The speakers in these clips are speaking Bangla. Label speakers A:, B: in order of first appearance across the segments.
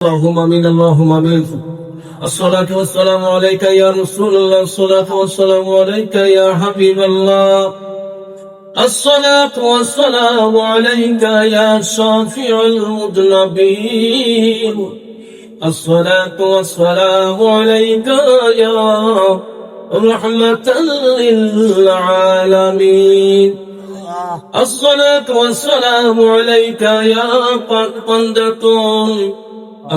A: اللهم امين اللهم امين. الصلاة والسلام عليك يا رسول الله، الصلاة والسلام عليك يا حبيب الله، الصلاة والسلام عليك يا شافع المذنبين، الصلاة والسلام عليك يا رحمة للعالمين، الصلاة والسلام عليك يا قندة،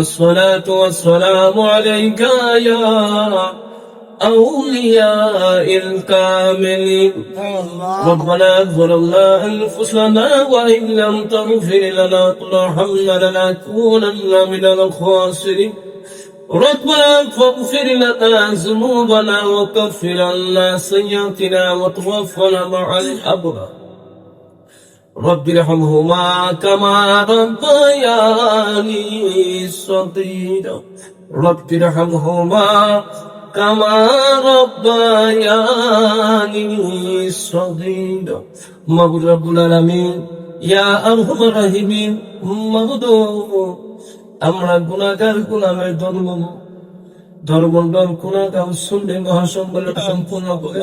A: الصلاة والسلام عليك يا أولياء الكاملين. ربنا اغفر لنا أنفسنا وإن لم تغفر لنا وترحمنا لنكونن من الخاسرين. ربنا فاغفر لنا ذنوبنا وكفر عنا سيئاتنا وتوفنا مع الأبرار. رب ارحمهما كما ربياني صغيرا، رب ارحمهما كما ربياني صغيرا। মাবুদ রব্বুল আলামিন, ইয়া আরহামার রাহিমিন, মাবুদ আমরা গুনাহগার গোলামের ধর্মন্ডল গুনাহগার শুনলে মহাসম্বল সম্পূর্ণ করে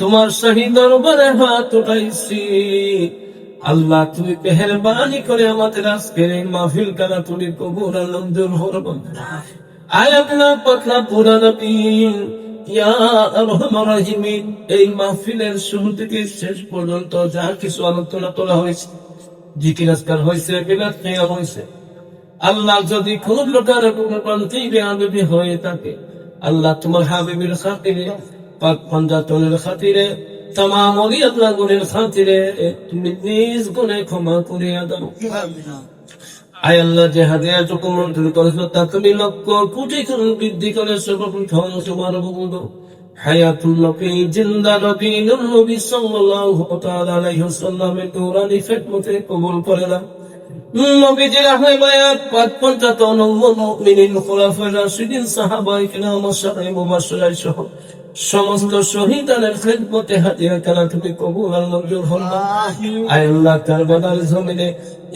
A: তোমার শাহী দরবারে হাত উঠাইছি। আল্লাহ তুমি মেহেরবানি করে আমাদের আজকের এই মাহফিল কানা তুমি কবুল আর মঞ্জুর করবেন। আয়াতনা পাতলা পুরা নবী, ইয়া আরহামার রাহিমিন, এই মাহফিলের শুরু থেকে শেষ পর্যন্ত যা কিছু আলোচনা করা হয়েছে, জিকির আজকার হয়েছে, বিলাত নেওয়া হয়েছে, আল্লাহ যদি কোন প্রকার প্রান্তি বেয়াদবি হয়ে থাকে, আল্লাহ তোমার হাবিবের খাতিরে, পাক পঞ্জাতনের খাতিরে, তামাম ওলিয়াতুল্লাহ গুণের খাতিরে তুমি নিজ গুণে ক্ষমা করিয়া দাও। আয় আল্লাহ, যে হাদিয়া যখন মঞ্জুর করেছ তা তুমি লক্ষ কোটি বৃদ্ধি করে সর্বপ্রথম তোমার বন্ধু হায়াতুল নবী, জিন্দা নবী, নূর নবী সাল্লাল্লাহু তাআলা আলাইহি ওয়াসাল্লামের নূরানী খেদমতে কবুল করে নাও। নবীজির হায়াত পাক পঞ্চাতন মুমিনিন খুলাফায়ে রাশিদিন সাহাবায়ে কিরাম আশরায়ে মুবাশশিরিন সহ সমস্ত শহীদানের খেদমতে হাদিয়া কানা তুমি কবুল আর মঞ্জুর ফরমাও। আয় আল্লাহ, কারবালার জমিনে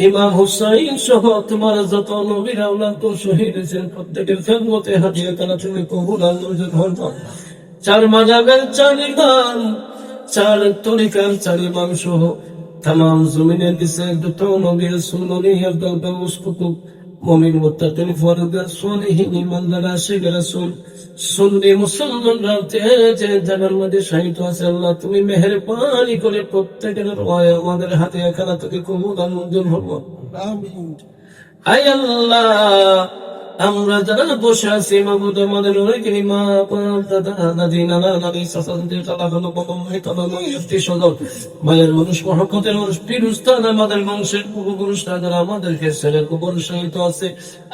A: ইমাম হুসাইন সহ তোমার যত নবীর আওলাদ ও শহীদ হয়েছেন প্রত্যেকের খেদমতে হাদিয়া কানা তুমি কবুল আর মঞ্জুর ফরমাও। চার মাযহাবের চার ইমাম, চার তরিকার চার ইমাম সহ তামাম জমিনের দিশে যত নবী রাসূল নবীর দরবার মুসকুত মুমিন মুত্তাকিন ফরদার সলিহিন ইমানদার আশিক রাসূল সুন্নি মুসলমানরা যে জানার মধ্যে শহীদ আছে, আল্লাহ তুমি মেহেরবানি করে প্রত্যেকের রওয়ায় আমাদের হাতে একানা থেকে কবুল আর মঞ্জুর ফরমাও। আমিন। আয় আল্লাহ, আমরা যারা বসে আছি মাবুদ, আমাদের অনেকেরই মা দাদা দাদি নানা নানি চাচাদের তালা হলো মায়ের মানুষ, মহব্বতের মানুষ, পীরুস্তান আমাদের বংশের পূর্বপুরুষরা যারা আমাদেরকে ছেলের কবর সহিত আছে,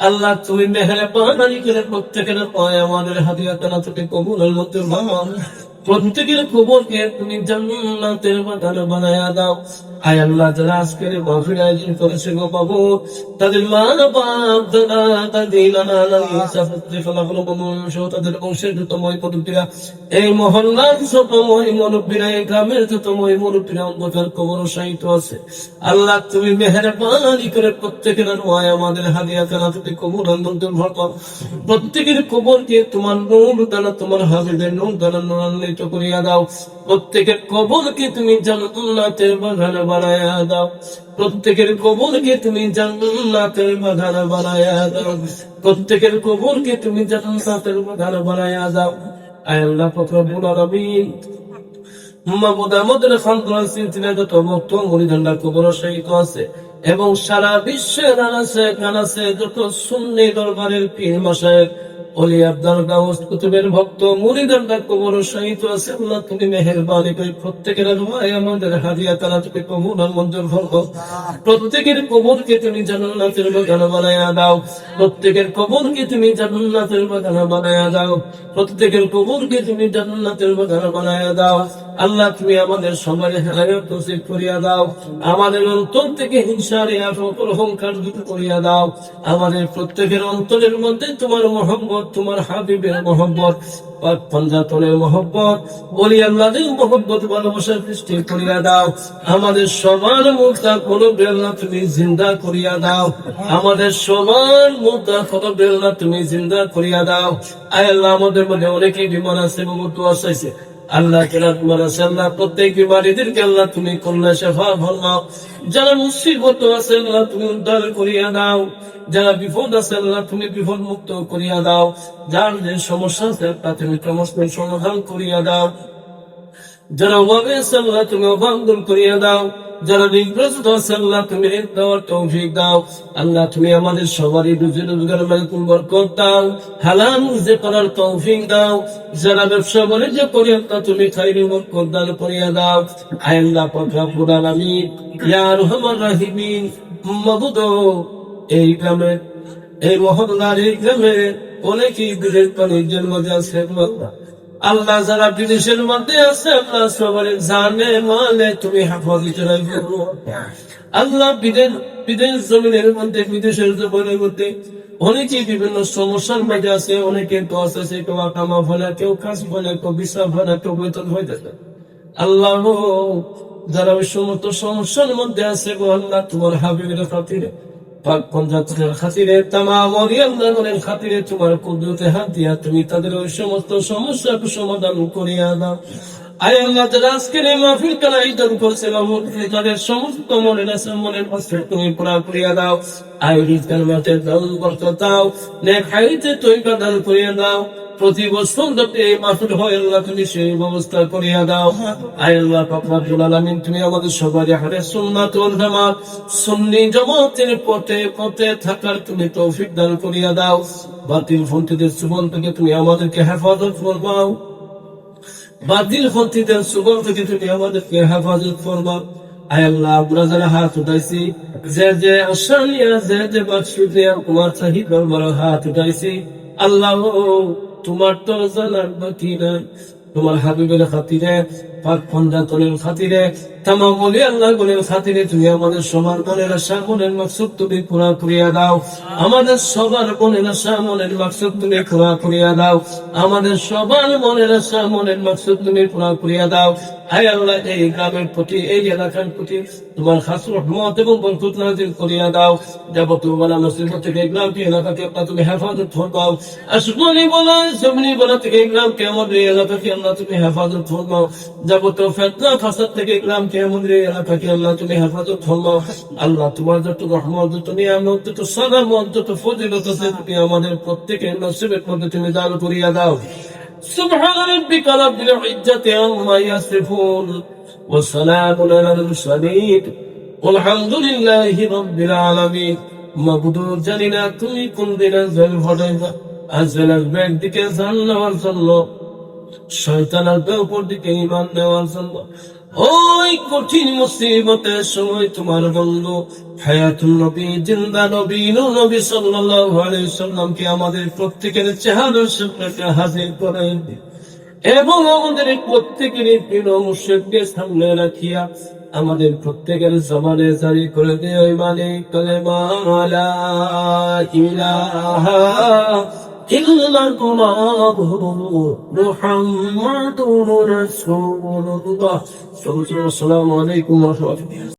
A: আল্লাহ তুমি মেহেরবানি করে প্রত্যেকের পায় আমাদের হাদিয়া কানা থেকে কবুল আর মঞ্জুর ফরমাও। প্রত্যেকের কবরকে তুমি জান্নাতের বাগান বানায়া দাও। আয় আল্লাহ, যারা আজকের মাহফিল আয়োজন করেছে গো বাবু, তাদের মা বাপ দাদা দাদি নানা নানি চাচাদের ফলাফল বংশ, তাদের বংশের যতময় মুরব্বীরা, এই মহল্লার যতময় মুরব্বীরা, এই গ্রামের যতময় মুরব্বীরা অন্ধকার কবর সাহিত্য আছে, আল্লাহ তুমি মেহেরবানি করে প্রত্যেকের রওয়ায় আমাদের হাদিয়া কানা থেকে কবুল আর মঞ্জুর ফরমাও। প্রত্যেকের কবরকে তোমার নূর দ্বারা, তোমার হাবিবের নূর দ্বারা নূরান্বিত করিয়া দাও। প্রত্যেকের কবরকে তুমি জান্নাতের বাগান বানায়া দাও। প্রত্যেকের কবরকে তুমি জান্নাতের বাগান বানায়া দাও। প্রত্যেকের কবরকে তুমি জান্নাতের বাগান বানায়া দাও। আয় আল্লাহ রব্বুল আলামিন, মাবুদ আমাদের খানদান সিলসিলা যত ভক্ত মুরিদানরা কবর শহীদ আছে এবং সারা বিশ্বের আনাসে যত সুন্নি দরবারের পীর মাশায়েখ ওলি আব্দাল গাউস কুতুবের ভক্ত মুরিদানরা কবর শহীদ আছে, আল্লাহ তুমি মেহেরবানি করে প্রত্যেকের রওয়ায় আমাদের হাদিয়া কানা থেকে কবুল আর মঞ্জুর ফরমাও। প্রত্যেকের কবরকে তুমি জান্নাতের বাগান বানায়া দাও। প্রত্যেকের কবরকে তুমি জান্নাতের বাগান বানায়া দাও। প্রত্যেকের কবরকে তুমি জান্নাতের বাগান বানায়া দাও। আল্লাহ তুমি আমাদের সবার হেদায়েত নসিব করিয়া দাও, আমাদের অন্তর থেকে হিংসা রিয়াত অহংকার দূর করিয়া দাও, আমাদের প্রত্যেকের অন্তরের মধ্যে তোমার মহব্বত, তোমার হাবিবের মহব্বত, পাক পঞ্জাতনের মহব্বত, বলি আল্লাহদের মহব্বত ভালোবাসার সৃষ্টি করিয়া দাও, আমাদের সবার মুদ্রা কলবে আল্লাহ তুমি জিন্দা করিয়া দাও, আমাদের সবার মুদ্রা কলবে আল্লাহ তুমি জিন্দা করিয়া দাও। আয় আল্লাহ আমাদের মধ্যে অনেকেই বিমার আছে এবং দোয়া চাইছে, আল্লাহ যারা তোমার আছে আল্লাহ প্রত্যেক বিমারীদেরকে আল্লাহ তুমি কল্যাণ শেফা ফরমাও, যারা মুসিবত আছে আল্লাহ তুমি উদ্ধার করিয়া দাও, যারা বিপদ আছে আল্লাহ তুমি বিপদ মুক্ত করিয়া দাও, যার যে সমস্যা আছে তা তুমি সমস্যার সমাধান করিয়া দাও, যারা অভাবে আছে আল্লাহ তুমি অভাব দূর করিয়া দাও, যারা ঋণগ্রস্ত আছে আল্লাহ তুমি ঋণ দেওয়ার তৌফিক দাও, আল্লাহ তুমি আমাদের সবারই রুজি রোজগারের মধ্যে তুমি বরকত দাও, হালাল রুজি করার তৌফিক দাও, যারা ব্যবসা বাণিজ্য করি আল্লাহ তুমি খাইর বরকত দান করিয়া দাও। আয় আল্লাহ পাক রব্বুল আলামিন ইয়া আরহামার রাহিমিন, মাবুদ এই গ্রামে, এই মহল্লার এই গ্রামে অনেকেই বিদেশ বাণিজ্যের মধ্যে আছে আল্লাহ, যারা বিদেশের মধ্যে আছে আল্লাহ সবার জানে মালে তুমি হেফাজত রাখো আল্লাহ, বিদেশ জমিনের মধ্যে বিদেশের জমিনের মধ্যে অনেকেই বিভিন্ন সমস্যার মধ্যে আছে, অনেকে তো আছে কেউ কামা ফলে, কেউ কাজ ফলে, কেউ বিশ্বাস ফলে, কেউ বেতন হয়ে যাচ্ছে আল্লাহ, যারা ওই সমস্ত সমস্যার মধ্যে আছে গো আল্লাহ তোমার হাবিবের খাতিরে, পাক পঞ্জাতের খাতিরে, তামাম ওলিয়াল্লাহর খাতিরে তোমার কুদরতে হাত দিয়া তুমি তাদের ওই সমস্ত সমস্যাকে সমাধান করিয়া দাও। আয় আল্লাহ যারা আজকের এই মাহফিল কাল আয়োজন করছে তাদের সমস্ত মনের আশা মনের কষ্ট তুমি পুরা করিয়া দাও, আয় রিজকার মাঠে দাও বরকত দাও, নেক হায়াতে তৈবা দান করিয়া দাও, প্রতি বছর যাতে এই মাহফিল হয় আল্লাহ তুমি সেই ব্যবস্থা করিয়া দাও। আয় আল্লাহ পাক রব্বুল আলামিন তুমি আমাদের সবারই আহলে সুন্নাত ওয়াল জামাত সুন্নি জামাতের পথে থাকার তুমি তৌফিক দান করিয়া দাও, বাতিল ফন্তিদের জীবন থেকে তুমি আমাদেরকে হেফাজত ফরমাও, বাতিল ফন্তিদের জীবন থেকে তুমি আমাদেরকে হেফাজত ফরমাও। আয় আল্লাহ আমরা যারা হাত উঠাইছি, যে আশা নিয়ে যে মাকসুদ নিয়ে তোমার সাহিদ দরবারে হাত উঠাইছি আল্লাহ, তোমার তো জানার বাকি নাই, তোমার হাবিবের খাতিরে, পাক পঞ্জাতনের খাতিরে, তামাম ওলিয়াল্লাহর খাতিরে তুমি আমাদের সবার মনের আশা মনের মাকসুদ তুমি পুরা করিয়া দাও, আমাদের সবার মনের আশা মনের মাকসুদ তুমি পুরা করিয়া দাও, আমাদের সবার মনের আশা মনের মাকসুদ তুমি পুরা করিয়া দাও। আয় আল্লাহ এই গ্রামের প্রতি, এই এলাকার প্রতি তোমার খাস রহমত এবং বরকত নাযিল করিয়া দাও, যাবতীয় বালা মুসিবত থেকে এই গ্রামকে এলাকাকে তুমি হেফাজত ফরমাও, আসমানি বলা জমিনি বলা থেকে এই গ্রামকে আমাদের এলাকাকে আল্লাহ তুমি হেফাজত ফরমাও, যাবতীয় ফিতনা ফাসাদ থেকে এই গ্রামকে আমাদের এলাকাকে আল্লাহ তুমি হেফাজত ফরমাও। আল্লাহ তোমার যত রহমত, যত নিয়ামত, যত সালামত, যত ফজিলত আছে তুমি আমাদের প্রত্যেকের নসিবের মধ্যে তুমি দান করিয়া দাও। سبحان ربك رب العزة عما يصفون وسلام على المرسلين والحمد لله رب العالمين। মাবুদ জানি না তুমি কোন দিন আজল ঘটাইবা, আজল আসবে একদিকে জান নেওয়ার জন্য, শয়তান আসবে উপর দিকে ঈমান নেওয়ার জন্য। ওই কঠিন মুসিবতের সময় তোমার বন্ধু হায়াতুন নবী জিন্দা নবী নূর নবী সাল্লাল্লাহু আলাইহি সাল্লামকে আমাদের প্রত্যেকের চেহারার সামনে হাজির করে এবং আমাদের প্রত্যেকের প্রিয় মুর্শিদকে সামনে রাখিয়া আমাদের প্রত্যেকের জবানে জারি করে দেয় মানে কালেমা লা ইলাহা ইল্লাল্লাহু মুহাম্মাদুর রাসূলুল্লাহ। আসসালামু আলাইকুম ওয়া রাহমাতুল্লাহ।